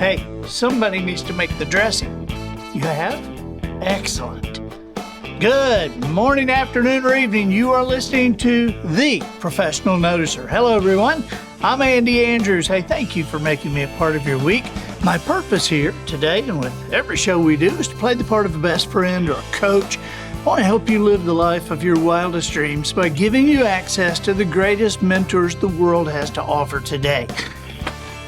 Hey, somebody needs to make the dressing. You have? Excellent. Good morning, afternoon, or evening. You are listening to The Professional Noticer. Hello, everyone. I'm Andy Andrews. Hey, thank you for making me a part of your week. My purpose here today, and with every show we do, is to play the part of a best friend or a coach. I want to help you live the life of your wildest dreams by giving you access to the greatest mentors the world has to offer today.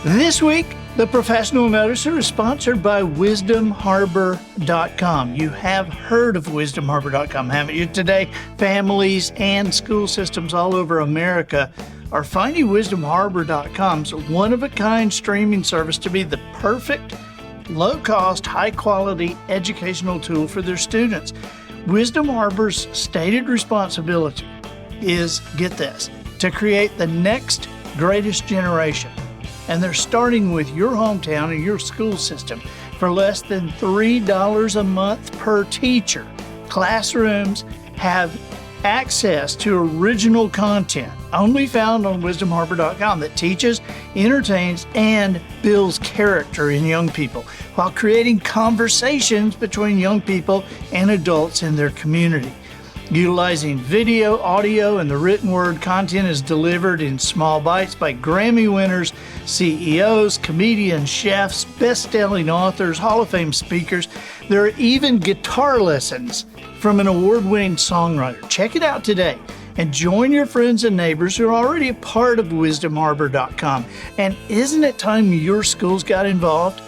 This week, The Professional Noticer is sponsored by wisdomharbor.com. You have heard of wisdomharbor.com, haven't you? Today, families and school systems all over America are finding wisdomharbor.com's one-of-a-kind streaming service to be the perfect, low-cost, high-quality educational tool for their students. Wisdom Harbor's stated responsibility is, get this, to create the next greatest generation. And they're starting with your hometown and your school system for less than $3 a month per teacher. Classrooms have access to original content only found on wisdomharbor.com that teaches, entertains, and builds character in young people while creating conversations between young people and adults in their community. Utilizing video, audio, and the written word, content is delivered in small bites by Grammy winners, CEOs, comedians, chefs, best-selling authors, Hall of Fame speakers. There are even guitar lessons from an award-winning songwriter. Check it out today and join your friends and neighbors who are already a part of wisdomharbor.com. And isn't it time your schools got involved?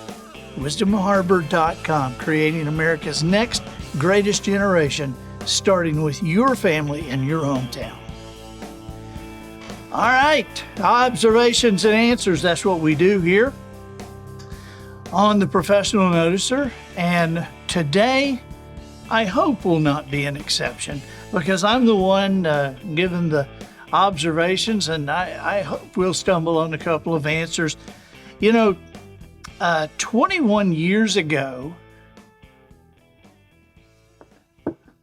Wisdomharbor.com, creating America's next greatest generation, starting with your family and your hometown. All right, observations and answers. That's what we do here on The Professional Noticer. And today, I hope will not be an exception because I'm the one giving the observations, and I hope we'll stumble on a couple of answers. 21 years ago,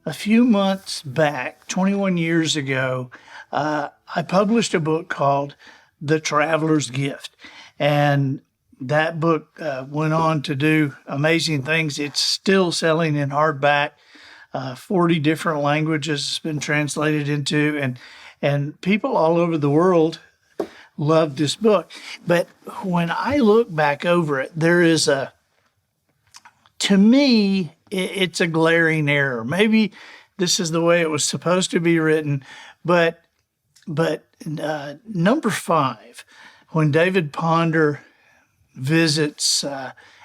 a few months back, 21 years ago, I published a book called The Traveler's Gift. And that book went on to do amazing things. It's still selling in hardback. 40 different languages it's been translated into. And people all over the world love this book. But when I look back over it, there is to me, it's a glaring error. Maybe this is the way it was supposed to be written, but number 5, when David Ponder visits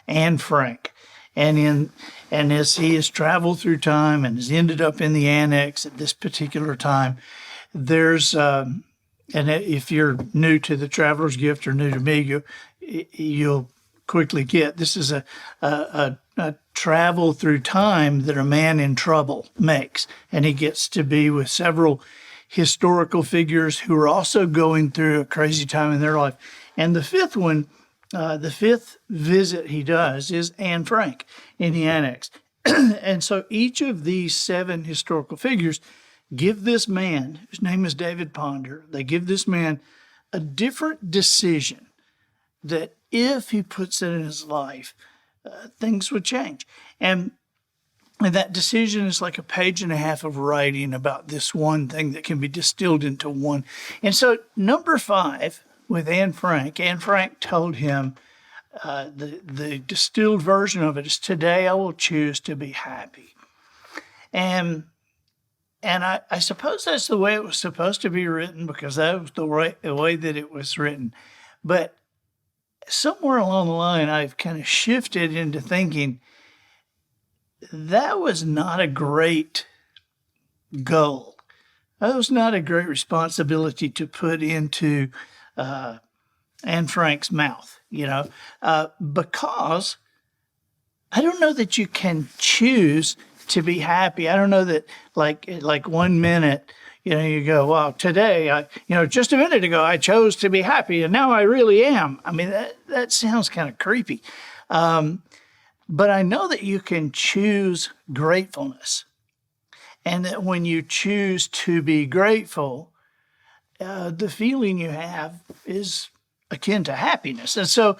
Anne Frank, and as he has traveled through time and has ended up in the annex at this particular time, there's and if you're new to The Traveler's Gift or new to me, you'll quickly get this is a travel through time that a man in trouble makes, and he gets to be with several historical figures who are also going through a crazy time in their life. And the fifth one, the fifth visit he does is Anne Frank in the annex. And so each of these 7 historical figures give this man, whose name is David Ponder, they give this man a different decision that if he puts it in his life, things would change. And that decision is like a page and a half of writing about this one thing that can be distilled into one. And so number 5 with Anne Frank told him, the distilled version of it is, today I will choose to be happy. And I suppose that's the way it was supposed to be written, because that was the way that it was written. But somewhere along the line, I've kind of shifted into thinking that was not a great goal. That was not a great responsibility to put into Anne Frank's mouth, because I don't know that you can choose to be happy. I don't know that like 1 minute, you go, well, today, just a minute ago, I chose to be happy, and now I really am. I mean, that sounds kind of creepy. But I know that you can choose gratefulness, and that when you choose to be grateful, the feeling you have is akin to happiness. And so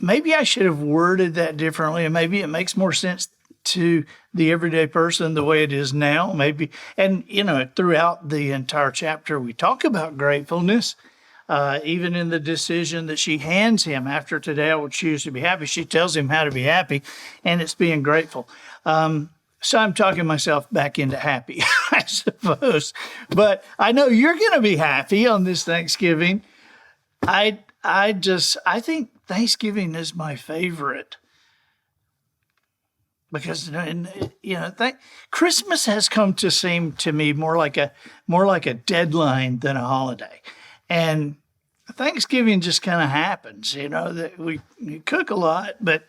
maybe I should have worded that differently, and maybe it makes more sense to the everyday person the way it is now. Maybe, and throughout the entire chapter, we talk about gratefulness. Even in the decision that she hands him after today, I will choose to be happy. She tells him how to be happy, and it's being grateful. So I'm talking myself back into happy, I suppose. But I know you're going to be happy on this Thanksgiving. I think Thanksgiving is my favorite because Christmas has come to seem to me more like a deadline than a holiday, and Thanksgiving just kind of happens. That we cook a lot, but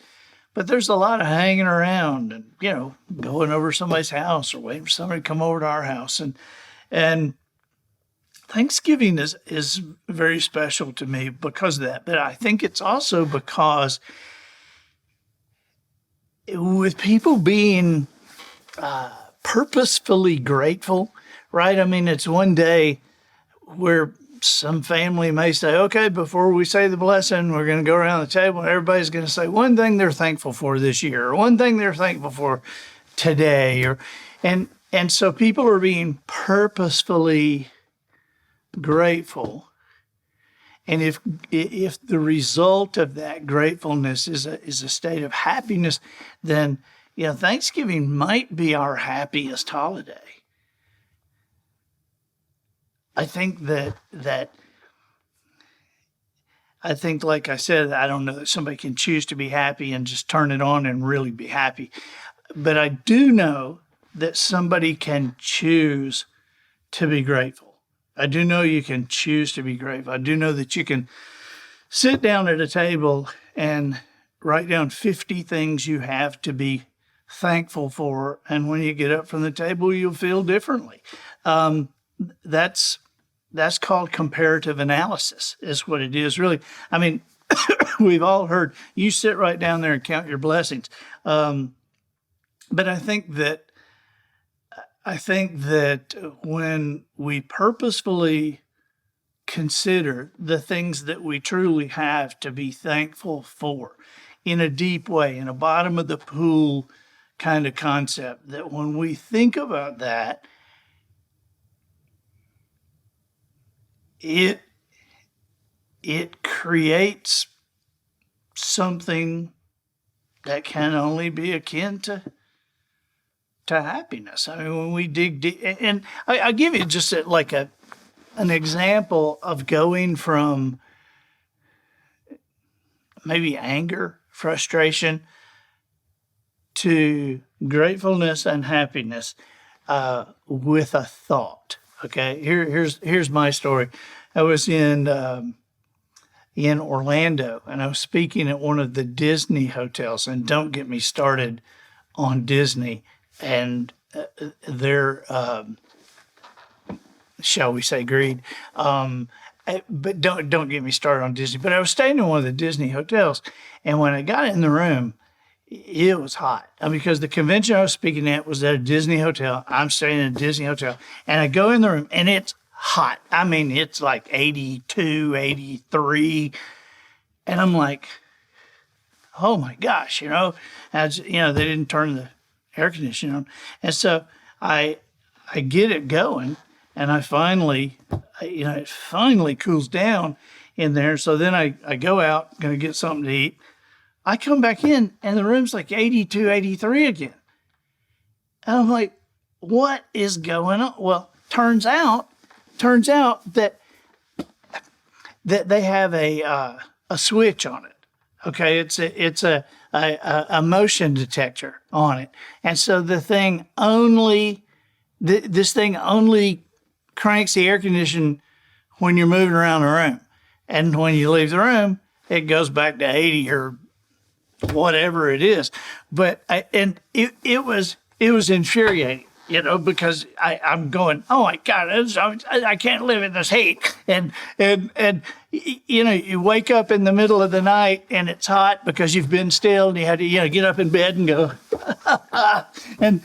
there's a lot of hanging around and going over somebody's house or waiting for somebody to come over to our house, and Thanksgiving is very special to me because of that. But I think it's also because with people being purposefully grateful, right? I mean, it's one day where some family may say, okay, before we say the blessing, we're going to go around the table and everybody's going to say one thing they're thankful for this year, or one thing they're thankful for today, and so people are being purposefully grateful. And if the result of that gratefulness is a state of happiness, then Thanksgiving might be our happiest holiday. I think like I said, I don't know that somebody can choose to be happy and just turn it on and really be happy. But I do know that somebody can choose to be grateful. I do know you can choose to be grateful. I do know that you can sit down at a table and write down 50 things you have to be thankful for. And when you get up from the table, you'll feel differently. That's called comparative analysis, is what it is, really. I mean, we've all heard, you sit right down there and count your blessings. But I think that when we purposefully consider the things that we truly have to be thankful for in a deep way, in a bottom of the pool kind of concept, that when we think about that, it creates something that can only be akin to happiness. I mean, when we dig deep, and I'll give you just an example of going from maybe anger, frustration, to gratefulness and happiness with a thought. Okay, here's my story. I was in Orlando, and I was speaking at one of the Disney hotels. And don't get me started on Disney and their, shall we say, greed. But don't get me started on Disney. But I was staying in one of the Disney hotels, and when I got in the room, it was hot. Because the convention I was speaking at was at a Disney hotel. I'm staying in a Disney hotel, and I go in the room, and it's hot. I mean, it's like 82, 83, and I'm like, oh my gosh, they didn't turn the air conditioning on, and so I get it going, and it finally cools down in there. So then I go out, gonna get something to eat. I come back in, and the room's like 82, 83 again. And I'm like, what is going on? Well, turns out that they have a switch on it. Okay, it's a motion detector on it, and so this thing only cranks the air conditioning when you're moving around the room, and when you leave the room, it goes back to 80 or whatever it is. But it was infuriating, because I'm going, oh my God, I can't live in this heat. And you wake up in the middle of the night and it's hot because you've been still, and you had to, get up in bed and go, and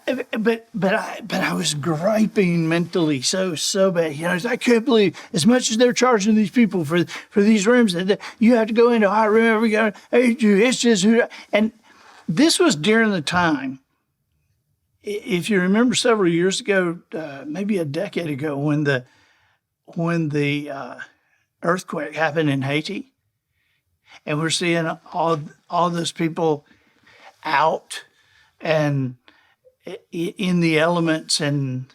But I was griping mentally so bad. I can't believe as much as they're charging these people for these rooms that you have to go into a hot room every guy. It's just who. And this was during the time, if you remember, several years ago, maybe a decade ago, when the earthquake happened in Haiti, and we're seeing all those people out and in the elements, and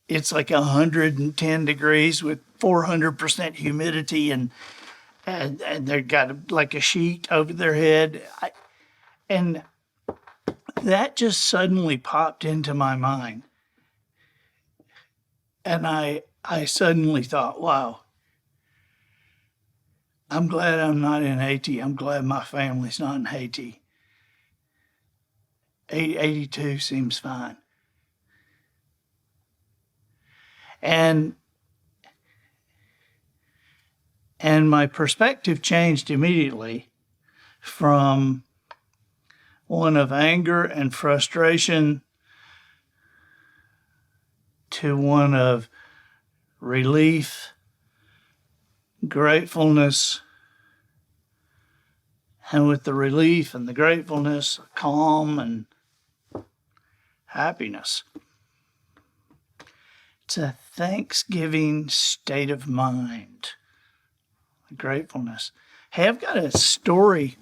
it's like 110 degrees with 400% humidity, and they've got like a sheet over their head. And that just suddenly popped into my mind. And I suddenly thought, wow, I'm glad I'm not in Haiti. I'm glad my family's not in Haiti. 82 seems fine. And my perspective changed immediately from one of anger and frustration to one of relief, gratefulness, and with the relief and the gratefulness, calm and happiness. It's a Thanksgiving state of mind, gratefulness. Hey, I've got a story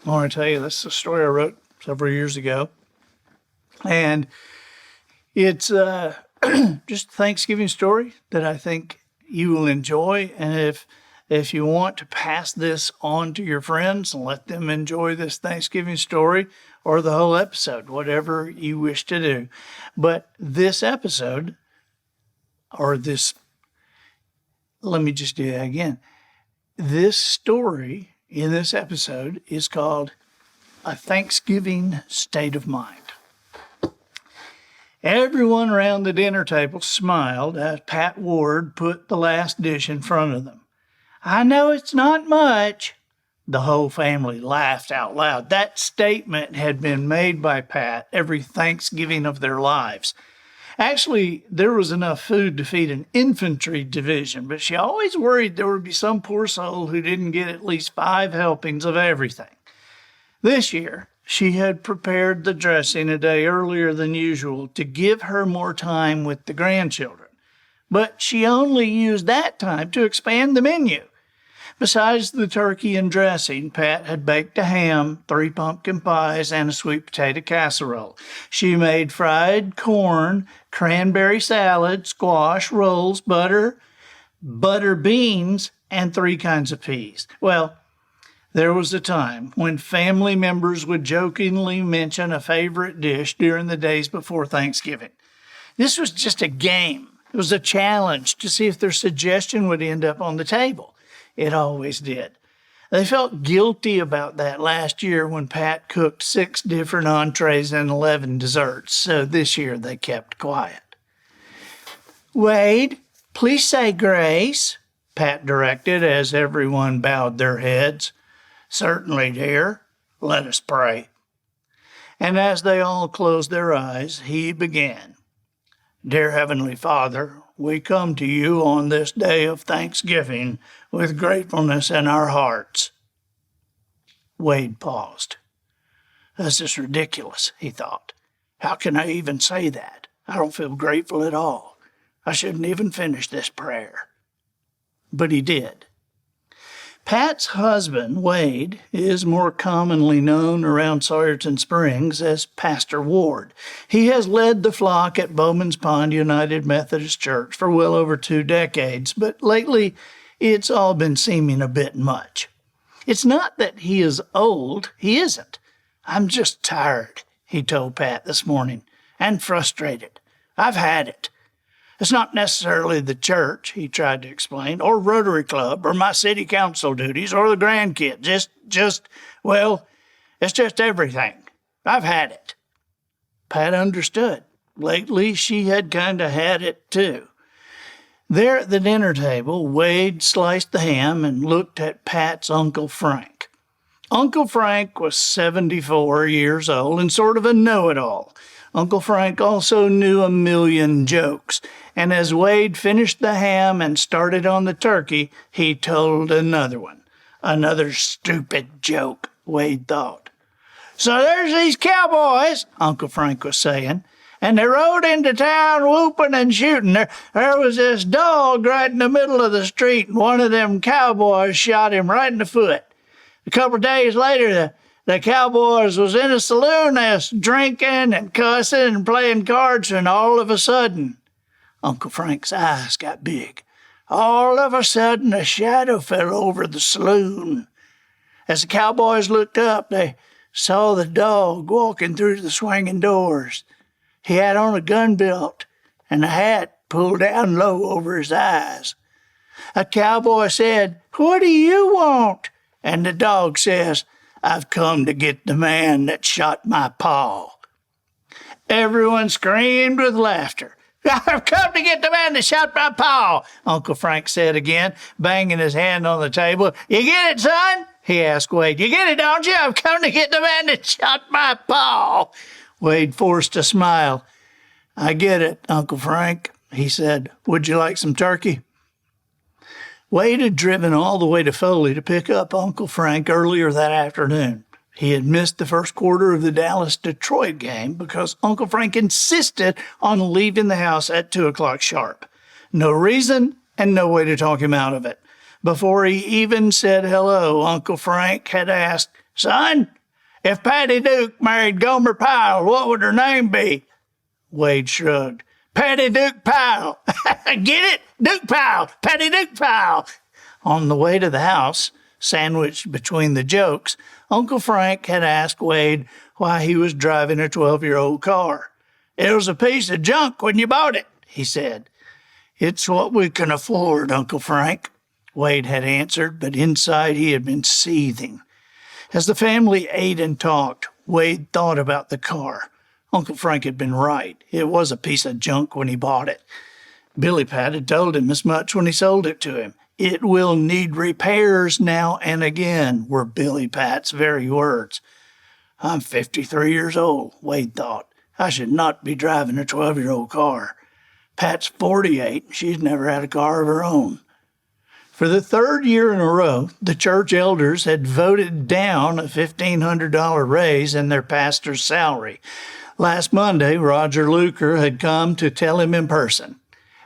I want to tell you. This is a story I wrote several years ago. And it's just a Thanksgiving story that I think you will enjoy. And if you want to pass this on to your friends and let them enjoy this Thanksgiving story or the whole episode, whatever you wish to do. But this episode, let me just do that again. This story in this episode is called A Thanksgiving State of Mind. Everyone around the dinner table smiled as Pat Ward put the last dish in front of them. I know it's not much. The whole family laughed out loud. That statement had been made by Pat every Thanksgiving of their lives. Actually, there was enough food to feed an infantry division, but she always worried there would be some poor soul who didn't get at least 5 helpings of everything. This year, she had prepared the dressing a day earlier than usual to give her more time with the grandchildren, but she only used that time to expand the menu. Besides the turkey and dressing, Pat had baked a ham, 3 pumpkin pies, and a sweet potato casserole. She made fried corn, cranberry salad, squash, rolls, butter beans, and 3 kinds of peas. Well, there was a time when family members would jokingly mention a favorite dish during the days before Thanksgiving. This was just a game. It was a challenge to see if their suggestion would end up on the table. It always did. They felt guilty about that last year when Pat cooked 6 different entrees and 11 desserts, so this year they kept quiet. Wade, please say grace, Pat directed as everyone bowed their heads. Certainly, dear. Let us pray. And as they all closed their eyes, he began. Dear Heavenly Father, we come to you on this day of Thanksgiving with gratefulness in our hearts. Wade paused. This is ridiculous, he thought. How can I even say that? I don't feel grateful at all. I shouldn't even finish this prayer. But he did. Pat's husband, Wade, is more commonly known around Sawyerton Springs as Pastor Ward. He has led the flock at Bowman's Pond United Methodist Church for well over 2 decades, but lately it's all been seeming a bit much. It's not that he is old. He isn't. I'm just tired, he told Pat this morning, and frustrated. I've had it. It's not necessarily the church, he tried to explain, or Rotary Club, or my city council duties, or the grandkids. Well, it's just everything. I've had it. Pat understood. Lately, she had kind of had it, too. There at the dinner table, Wade sliced the ham and looked at Pat's Uncle Frank. Uncle Frank was 74 years old and sort of a know-it-all. Uncle Frank also knew a million jokes, and as Wade finished the ham and started on the turkey, he told another one. Another stupid joke, Wade thought. "So there's these cowboys," Uncle Frank was saying, "and they rode into town whooping and shooting. There was this dog right in the middle of the street, and one of them cowboys shot him right in the foot. A couple of days later, the cowboys was in a saloon. They was drinking and cussing and playing cards, and all of a sudden," Uncle Frank's eyes got big. "All of a sudden, a shadow fell over the saloon. As the cowboys looked up, they saw the dog walking through the swinging doors. He had on a gun belt and a hat pulled down low over his eyes. A cowboy said, 'What do you want?' And the dog says, 'I've come to get the man that shot my pa.'" Everyone screamed with laughter. "I've come to get the man that shot my pa," Uncle Frank said again, banging his hand on the table. "You get it, son?" he asked Wade. "You get it, don't you? I've come to get the man that shot my pa." Wade forced a smile. "I get it, Uncle Frank," he said. "Would you like some turkey?" Wade had driven all the way to Foley to pick up Uncle Frank earlier that afternoon. He had missed the first quarter of the Dallas-Detroit game because Uncle Frank insisted on leaving the house at 2 o'clock sharp. No reason and no way to talk him out of it. Before he even said hello, Uncle Frank had asked, "Son, if Patty Duke married Gomer Pyle, what would her name be?" Wade shrugged. "Patty Duke Pyle." "Get it? Duke Pyle. Patty Duke Pyle." On the way to the house, sandwiched between the jokes, Uncle Frank had asked Wade why he was driving a 12-year-old car. "It was a piece of junk when you bought it," he said. "It's what we can afford, Uncle Frank," Wade had answered, but inside he had been seething. As the family ate and talked, Wade thought about the car. Uncle Frank had been right. It was a piece of junk when he bought it. Billy Pat had told him as much when he sold it to him. "It will need repairs now and again," were Billy Pat's very words. "I'm 53 years old," Wade thought. "I should not be driving a 12-year-old car. Pat's 48, and she's never had a car of her own." For the third year in a row, the church elders had voted down a $1,500 raise in their pastor's salary. Last Monday, Roger Luker had come to tell him in person.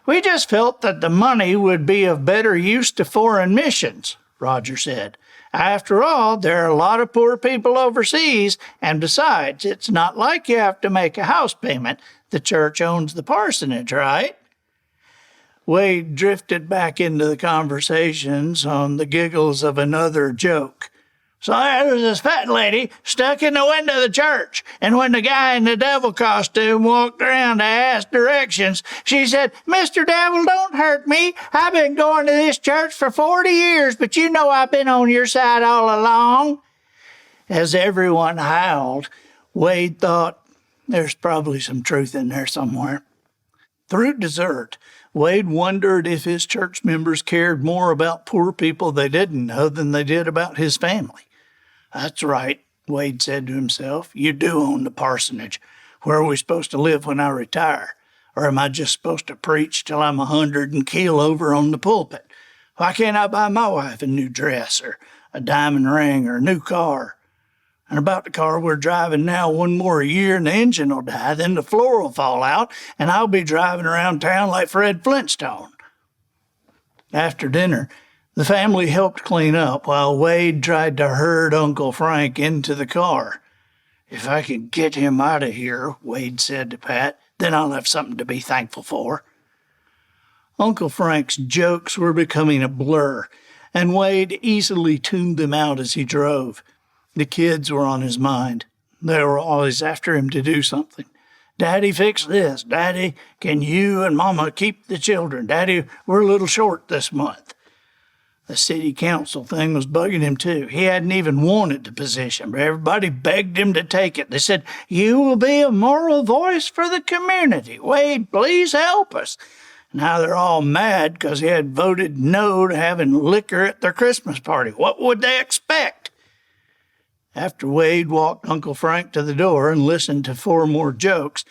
"We just felt that the money would be of better use to foreign missions," Roger said. "After all, there are a lot of poor people overseas, and besides, it's not like you have to make a house payment. The church owns the parsonage, right?" Wade drifted back into the conversations on the giggles of another joke. "So there was this fat lady stuck in the window of the church, and when the guy in the devil costume walked around to ask directions, she said, 'Mr. Devil, don't hurt me. I've been going to this church for 40 years, but you know I've been on your side all along.'" As everyone howled, Wade thought, there's probably some truth in there somewhere. Through dessert, Wade wondered if his church members cared more about poor people they didn't know than they did about his family. "That's right," Wade said to himself. "You do own the parsonage. Where are we supposed to live when I retire? Or am I just supposed to preach till I'm 100 and keel over on the pulpit? Why can't I buy my wife a new dress or a diamond ring or a new car? And about the car we're driving now, one more year and the engine will die, then the floor will fall out, and I'll be driving around town like Fred Flintstone." After dinner, the family helped clean up while Wade tried to herd Uncle Frank into the car. "If I could get him out of here," Wade said to Pat, "then I'll have something to be thankful for." Uncle Frank's jokes were becoming a blur, and Wade easily tuned them out as he drove. The kids were on his mind. They were always after him to do something. "Daddy, fix this. Daddy, can you and Mama keep the children? Daddy, we're a little short this month." The city council thing was bugging him too. He hadn't even wanted the position, but everybody begged him to take it. They said, "You will be a moral voice for the community. Wade, please help us." Now they're all mad because he had voted no to having liquor at their Christmas party. What would they expect? After Wade walked Uncle Frank to the door and listened to 4 more jokes,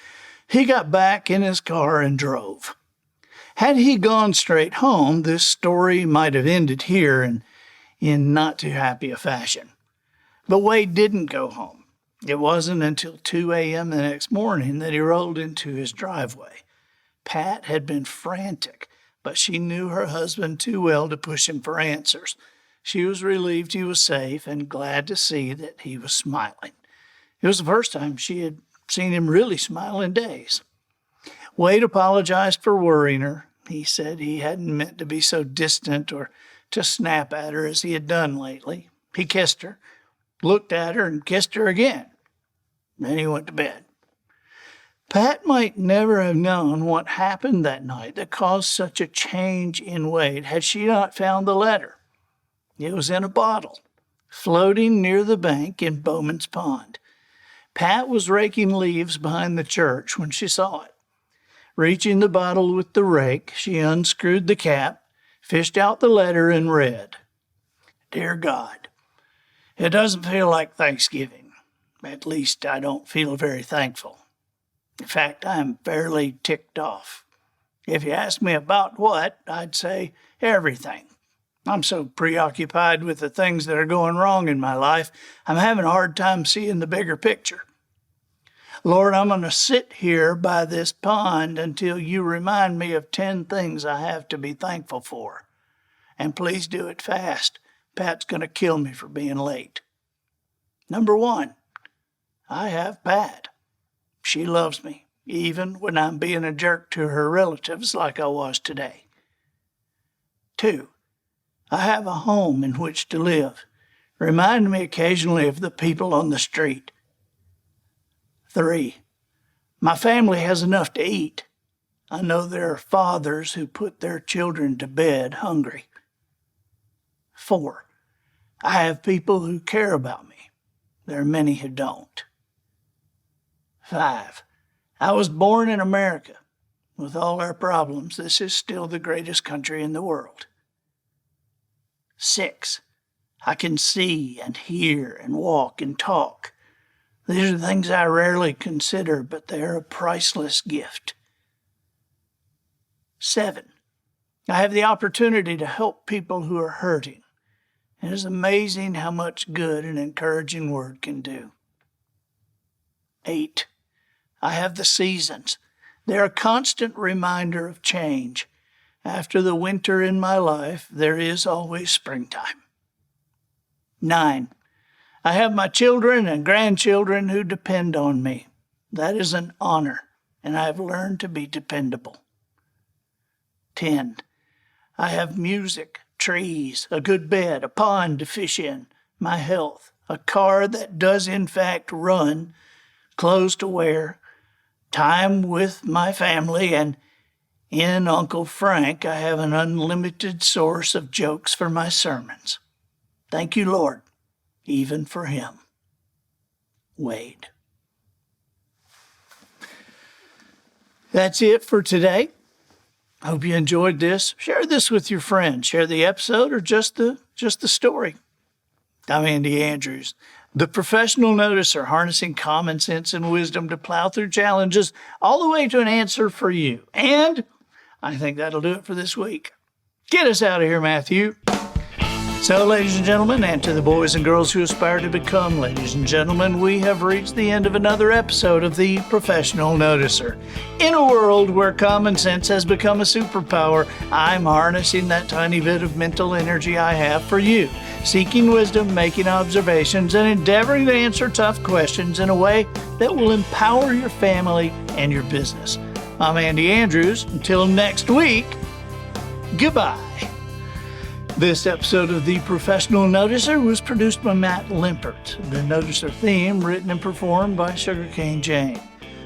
he got back in his car and drove. Had he gone straight home, this story might have ended here and in not too happy a fashion. But Wade didn't go home. It wasn't until 2 a.m. the next morning that he rolled into his driveway. Pat had been frantic, but she knew her husband too well to push him for answers. She was relieved he was safe and glad to see that he was smiling. It was the first time she had seen him really smile in days. Wade apologized for worrying her. He said he hadn't meant to be so distant or to snap at her as he had done lately. He kissed her, looked at her, and kissed her again. Then he went to bed. Pat might never have known what happened that night that caused such a change in Wade had she not found the letter. It was in a bottle, floating near the bank in Bowman's Pond. Pat was raking leaves behind the church when she saw it. Reaching the bottle with the rake, she unscrewed the cap, fished out the letter, and read, "Dear God, it doesn't feel like Thanksgiving. At least I don't feel very thankful. In fact, I'm fairly ticked off. If you ask me about what, I'd say everything. I'm so preoccupied with the things that are going wrong in my life, I'm having a hard time seeing the bigger picture. Lord, I'm going to sit here by this pond until you remind me of 10 things I have to be thankful for. And please do it fast. Pat's going to kill me for being late. Number 1, I have Pat. She loves me, even when I'm being a jerk to her relatives like I was today. 2, I have a home in which to live. Remind me occasionally of the people on the street. 3, my family has enough to eat. I know there are fathers who put their children to bed hungry. 4, I have people who care about me. There are many who don't. 5, I was born in America. With all our problems, this is still the greatest country in the world. 6, I can see and hear and walk and talk. These are things I rarely consider, but they are a priceless gift. 7, I have the opportunity to help people who are hurting. It is amazing how much good an encouraging word can do. 8, I have the seasons. They're a constant reminder of change. After the winter in my life, there is always springtime. 9, I have my children and grandchildren who depend on me. That is an honor, and I have learned to be dependable. 10, I have music, trees, a good bed, a pond to fish in, my health, a car that does in fact run, clothes to wear, time with my family, and in Uncle Frank I have an unlimited source of jokes for my sermons. Thank you, Lord, even for him. Wade. That's it for today. Hope you enjoyed this. Share this with your friends. Share the episode or just the story. I'm Andy Andrews, the professional noticer, harnessing common sense and wisdom to plow through challenges all the way to an answer for you. And I think that'll do it for this week. Get us out of here, Matthew. So, ladies and gentlemen, and to the boys and girls who aspire to become ladies and gentlemen, we have reached the end of another episode of The Professional Noticer. In a world where common sense has become a superpower, I'm harnessing that tiny bit of mental energy I have for you, seeking wisdom, making observations, and endeavoring to answer tough questions in a way that will empower your family and your business. I'm Andy Andrews. Until next week, goodbye. This episode of The Professional Noticer was produced by Matt Limpert. The Noticer theme written and performed by Sugarcane Jane.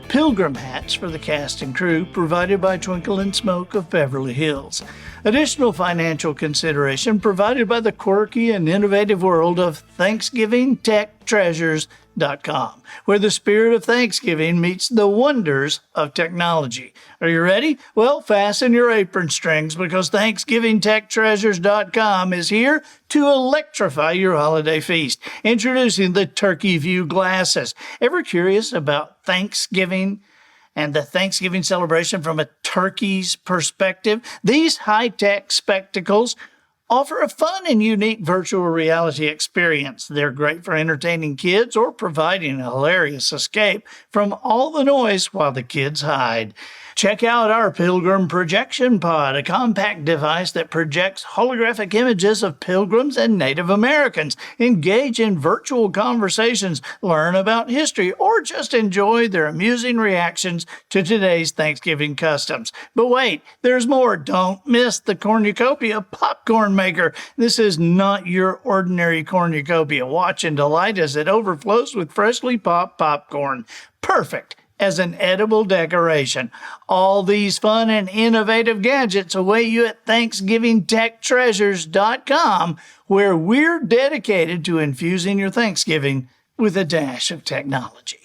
Pilgrim hats for the cast and crew provided by Twinkle and Smoke of Beverly Hills. Additional financial consideration provided by the quirky and innovative world of ThanksgivingTechTreasures.com, where the spirit of Thanksgiving meets the wonders of technology. Are you ready? Well, fasten your apron strings because ThanksgivingTechTreasures.com is here to electrify your holiday feast. Introducing the Turkey View glasses. Ever curious about Thanksgiving and the Thanksgiving celebration from a turkey's perspective? These high-tech spectacles offer a fun and unique virtual reality experience. They're great for entertaining kids or providing a hilarious escape from all the noise while the kids hide. Check out our Pilgrim Projection Pod, a compact device that projects holographic images of pilgrims and Native Americans. Engage in virtual conversations, learn about history, or just enjoy their amusing reactions to today's Thanksgiving customs. But wait, there's more. Don't miss the cornucopia popcorn maker. This is not your ordinary cornucopia. Watch and delight as it overflows with freshly popped popcorn. Perfect as an edible decoration. All these fun and innovative gadgets await you at ThanksgivingTechTreasures.com, where we're dedicated to infusing your Thanksgiving with a dash of technology.